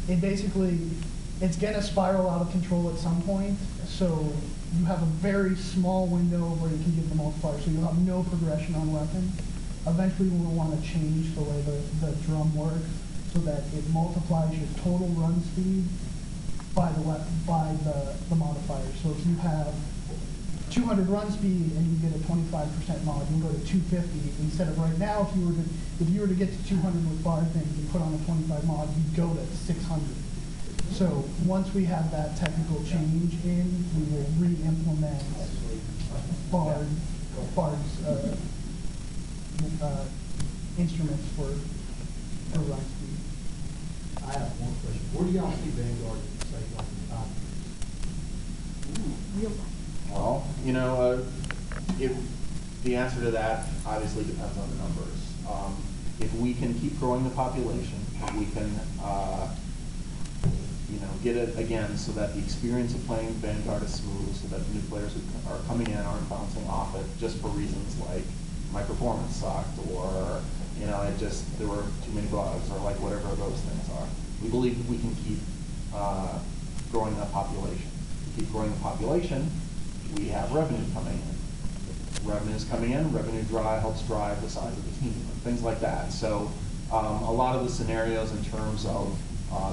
it's gonna spiral out of control at some point. So you have a very small window where you can give the multiplier, so you'll have no progression on weapons. Eventually we'll want to change the way the drum works so that it multiplies your total run speed by the modifier. So if you have 200 run speed and you get a 25% mod, you can go to 250 instead of right now. If you were to get to 200 with bar things and put on a 25 mod, you'd go to 600. So once we have that technical change in, we will re-implement Bard's instruments for run speed. I have one question. Where do y'all see Vanguard say like in 5 years? Well, you know, if the answer to that obviously depends on the numbers. If we can keep growing the population, we can, you know, get it again so that the experience of playing Vanguard is smooth, so that the new players who are coming in aren't bouncing off it just for reasons like my performance sucked, or you know, there were too many bugs, or like whatever those things are. We believe that we can keep growing that population. If we keep growing the population, we have revenue coming in. Revenue's coming in, revenue helps drive the size of the team, and things like that. So a lot of the scenarios in terms of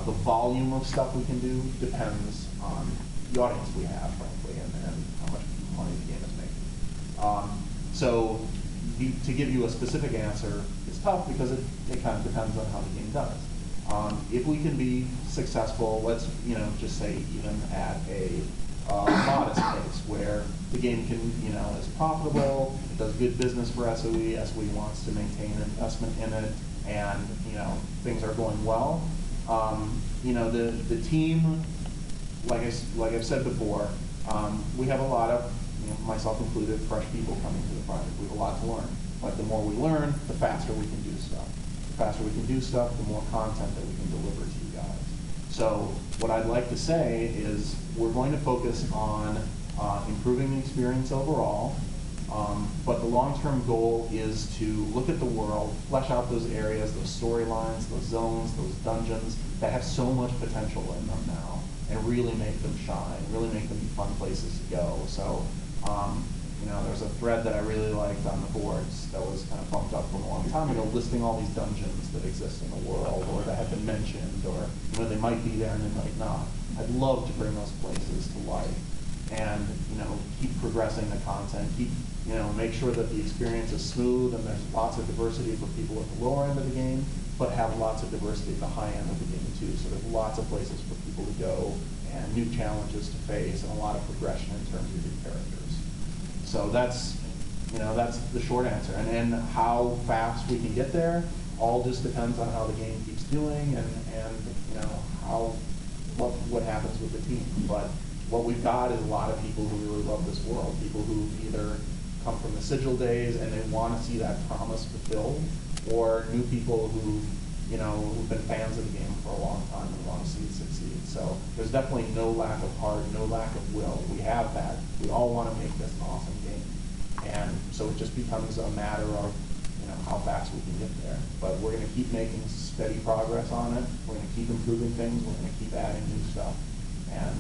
the volume of stuff we can do depends on the audience we have, frankly, and how much money the game is making. So to give you a specific answer is tough because it kind of depends on how the game does. If we can be successful, let's just say even at a modest pace where the game can is profitable, it does good business for SOE. SOE wants to maintain investment in it, and things are going well. The team, like I've said before, we have a lot of, myself included, fresh people coming to the project. We have a lot to learn. But the more we learn, the faster we can do stuff. The faster we can do stuff, the more content that we can deliver to you guys. So what I'd like to say is we're going to focus on improving the experience overall, but the long-term goal is to look at the world, flesh out those areas, those storylines, those zones, those dungeons that have so much potential in them now, and really make them shine, really make them be fun places to go. So, there's a thread that I really liked on the boards that was kind of bumped up from a long time ago, listing all these dungeons that exist in the world, or that have been mentioned, or they might be there and they might not. I'd love to bring those places to life, and keep progressing the content, keep make sure that the experience is smooth and there's lots of diversity for people at the lower end of the game, but have lots of diversity at the high end of the game too. So there's lots of places for people to go and new challenges to face and a lot of progression in terms of your characters. So that's the short answer. And then how fast we can get there all just depends on how the game keeps doing and what happens with the team. But what we've got is a lot of people who really love this world, people who either come from the Sigil days and they want to see that promise fulfilled, or new people who've been fans of the game for a long time and want to see it succeed. So there's definitely no lack of heart, no lack of will. We have that. We all want to make this an awesome game. And so it just becomes a matter of how fast we can get there. But we're going to keep making steady progress on it. We're going to keep improving things. We're going to keep adding new stuff. And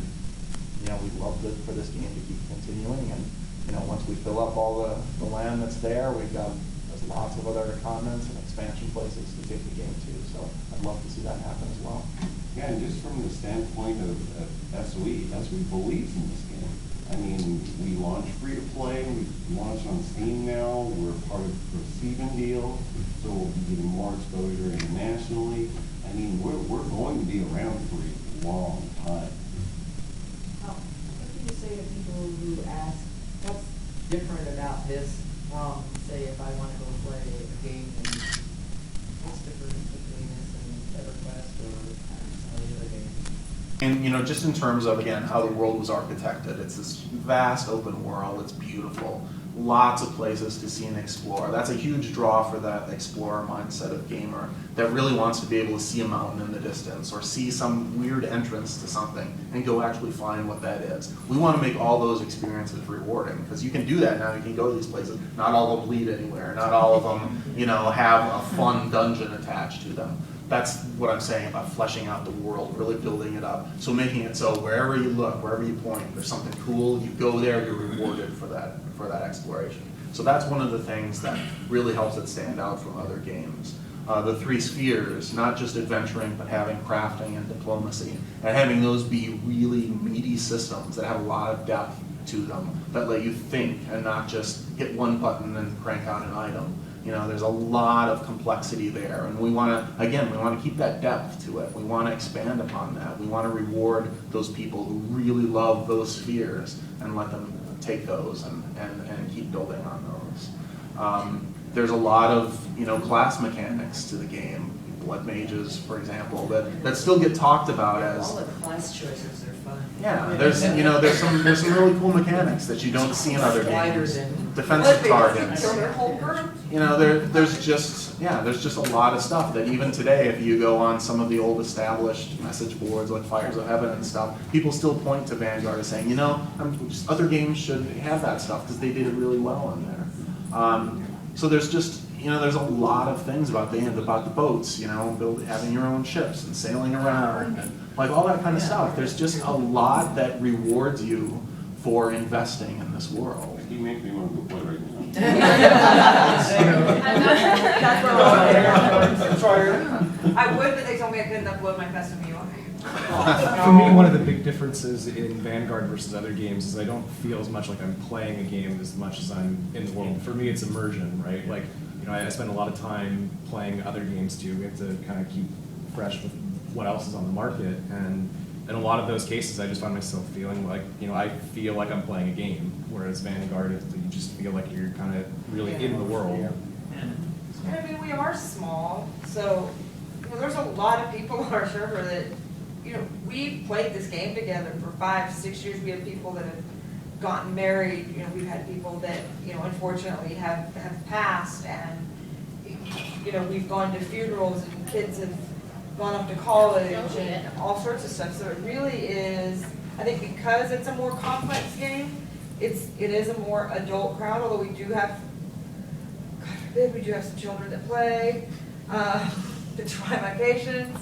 we'd love for this game to keep continuing. And once we fill up all the land that's there's lots of other continents and expansion places to take the game to. So I'd love to see that happen as well. Yeah, and just from the standpoint of SOE believes in this game. I mean, we launched free to play, we launched on Steam now, we're part of the Steven deal, so we'll be getting more exposure internationally. I mean, we're going to be around for a long time. What do you say to people who ask, what's different about this from, say, if I want to go play a game, and what's different between this and EverQuest or some of the other games? And, you know, just in terms of, again, how the world was architected, it's this vast open world, it's beautiful, lots of places to see and explore. That's a huge draw for that explorer mindset of gamer that really wants to be able to see a mountain in the distance or see some weird entrance to something and go actually find what that is. We want to make all those experiences rewarding because you can do that now. You can go to these places. Not all of them lead anywhere. Not all of them, you know, have a fun dungeon attached to them. That's what I'm saying about fleshing out the world, really building it up. So making it so wherever you look, wherever you point, there's something cool, you go there, you're rewarded for that exploration. So that's one of the things that really helps it stand out from other games. The 3 spheres, not just adventuring, but having crafting and diplomacy, and having those be really meaty systems that have a lot of depth to them, that let you think and not just hit one button and crank out an item. You know, there's a lot of complexity there, and we want to, again, we want to keep that depth to it. We want to expand upon that. We want to reward those people who really love those spheres and let them take those and keep building on those. There's a lot of, you know, class mechanics to the game. Blood mages, for example, that still get talked about as. All the class choices are fun. Yeah, there's some really cool mechanics that you don't see in other games. Defensive targets. You know, there's just a lot of stuff that even today, if you go on some of the old established message boards like Fires of Heaven and stuff, people still point to Vanguard as saying, you know, other games should have that stuff because they did it really well in there. So there's just, you know, there's a lot of things about the boats, you know, having your own ships and sailing around, and like all that kind of stuff. There's just a lot that rewards you for investing in this world. You make me want to go play right now. That's where I'm sorry. I would, but they told me I couldn't upload my custom UI. For me, one of the big differences in Vanguard versus other games is I don't feel as much like I'm playing a game as much as I'm in the world. For me, it's immersion, right? Like, you know, I spend a lot of time playing other games too. We have to kind of keep fresh with what else is on the market, and in a lot of those cases, I just find myself feeling like, you know, I feel like I'm playing a game, whereas Vanguard, you just feel like you're kind of really in the world. And I mean, we are small, so you know, there's a lot of people on our server that, you know, we've played this game together for 5, 6 years. We have people that have gotten married. You know, we've had people that, you know, unfortunately have passed, and you know, we've gone to funerals and kids have gone off to college and all sorts of stuff. So it really is, I think because it's a more complex game, it is a more adult crowd, although we do have, God forbid, we do have some children that play, that try vacations,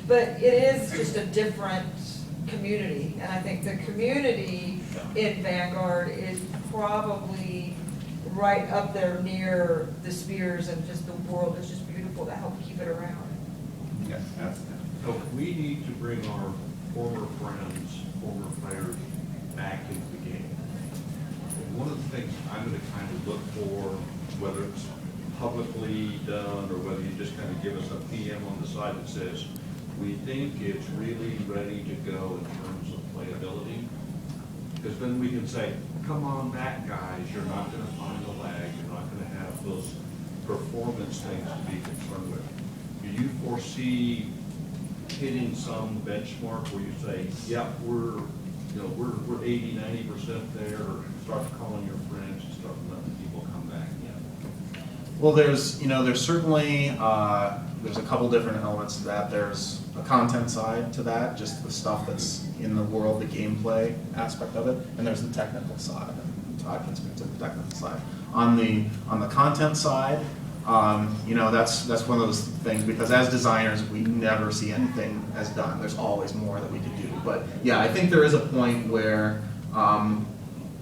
but it is just a different community. And I think the community in Vanguard is probably right up there near the spheres, and just the world is just beautiful to help keep it around. Yes, that's it. So we need to bring our former friends, former players back into the game. And one of the things I'm going to kind of look for, whether it's publicly done or whether you just kind of give us a PM on the side that says, we think it's really ready to go in terms of playability. Because then we can say, come on back, guys, you're not going to find the lag, you're not going to have those performance things to be concerned with. Do you foresee hitting some benchmark where you say, yep, we're 80, 90% there, or start calling your friends and start letting people come back? Yeah. Well, there's certainly, there's a couple different elements to that. There's a content side to that, just the stuff that's in the world, the gameplay aspect of it, and there's the technical side. And Todd can speak to the technical side. On the content side, you know, that's one of those things, because as designers, we never see anything as done. There's always more that we can do. But yeah, I think there is a point where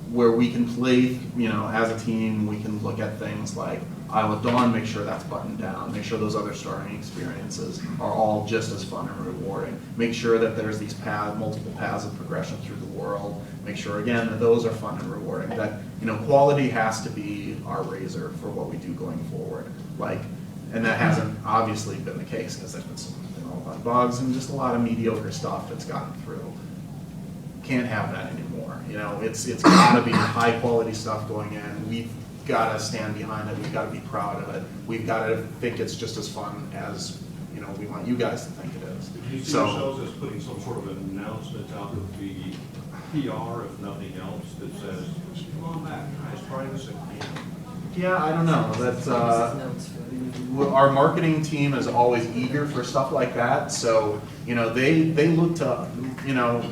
we can play, you know, as a team, we can look at things like Isle of Dawn, make sure that's buttoned down, make sure those other starting experiences are all just as fun and rewarding. Make sure that there's these multiple paths of progression through the world. Make sure, again, that those are fun and rewarding. That, you know, quality has to be our razor for what we do going forward. Like, and that hasn't obviously been the case, because there's been a called on bugs and just a lot of mediocre stuff that's gotten through. Can't have that anymore. You know, it's got to be high quality stuff going in. We've got to stand behind it. We've got to be proud of it. We've got to think it's just as fun as, you know, we want you guys to think it is. Do you see yourselves as putting some sort of an announcement out of the PR, if nothing else, that says, come on back, guys, try this again? Yeah, I don't know. That's our marketing team is always eager for stuff like that. So, you know, they look to, you know,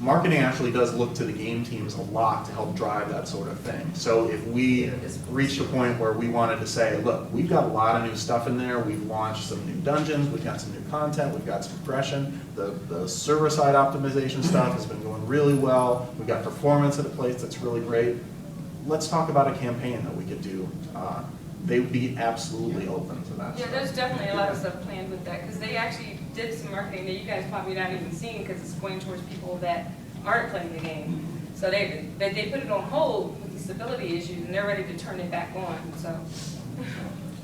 marketing actually does look to the game teams a lot to help drive that sort of thing. So if we reached a point where we wanted to say, look, we've got a lot of new stuff in there, we've launched some new dungeons, we've got some new content, we've got some progression, the server-side optimization stuff has been going really well, we've got performance at a place that's really great, let's talk about a campaign that we could do. They would be absolutely open to that. Yeah, stuff. there's definitely a lot of stuff planned with that, because they actually did some marketing that you guys probably not even seeing, because it's going towards people that aren't playing the game. So they put it on hold with the stability issues, and they're ready to turn it back on, so.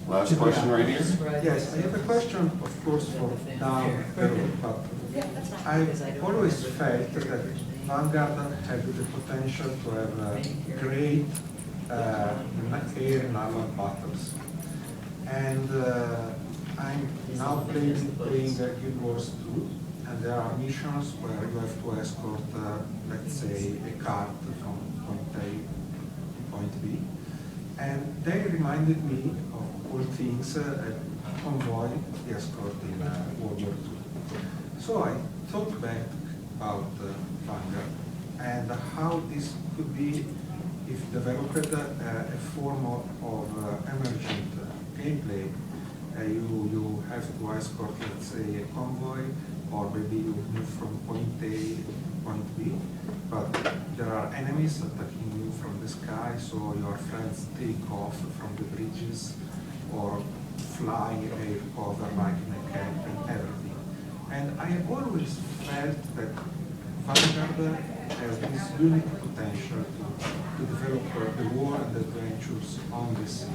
Last question right here. Yes, I have a question, of course, for down but I've always felt that Vanguard had the potential to have great air and armor battles. And I'm now playing Guild Wars 2, and there are missions where you have to escort, let's say, a cart from point A to point B. And they reminded me of all things a convoy escort in World War II. So I thought back about Vanguard and how this could be if developed a form of emergent gameplay. You have to escort, let's say, a convoy, or maybe you move from point A to point B, but there are enemies attacking you from the sky, so your friends take off from the bridges or fly air cover like in a camp and everything. And I have always felt that Vanguard has this unique potential to develop the war and adventures on the sea.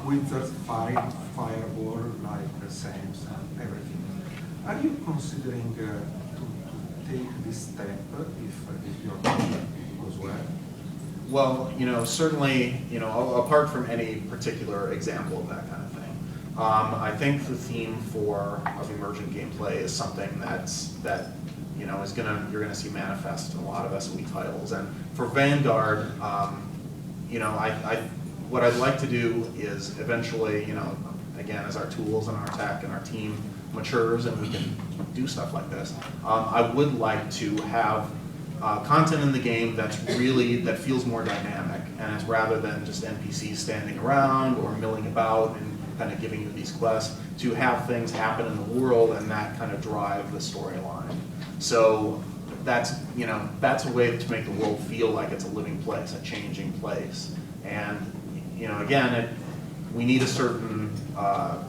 Wizards fight, fireball, like the Saints and everything. Are you considering to take this step if your contract goes well? Well, you know, certainly, you know, apart from any particular example of that kind of thing, I think the theme of emergent gameplay is something that you know you're gonna see manifest in a lot of SOE titles. And for Vanguard, you know, what I'd like to do is eventually, you know, again, as our tools and our tech and our team matures and we can do stuff like this, I would like to have content in the game that feels more dynamic, and it's rather than just NPCs standing around or milling about and kind of giving you these quests, to have things happen in the world and that kind of drive the storyline. So that's a way to make the world feel like it's a living place, a changing place. And you know, again, we need a certain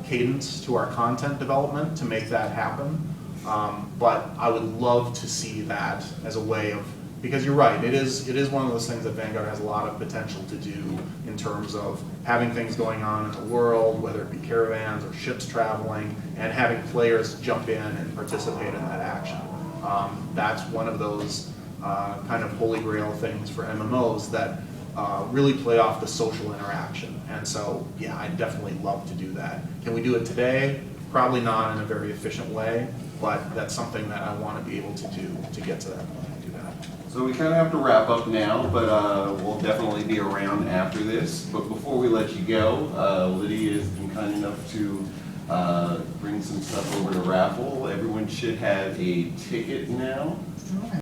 cadence to our content development to make that happen. But I would love to see that as a way of, because you're right, it is one of those things that Vanguard has a lot of potential to do in terms of having things going on in the world, whether it be caravans or ships traveling, and having players jump in and participate in that action. That's one of those kind of holy grail things for MMOs that really play off the social interaction. And so, yeah, I'd definitely love to do that. Can we do it today? Probably not in a very efficient way, but that's something that I want to be able to do to get to that point and do that. So we kind of have to wrap up now, but we'll definitely be around after this. But before we let you go, Lydia has been kind enough to bring some stuff over to raffle. Everyone should have a ticket now.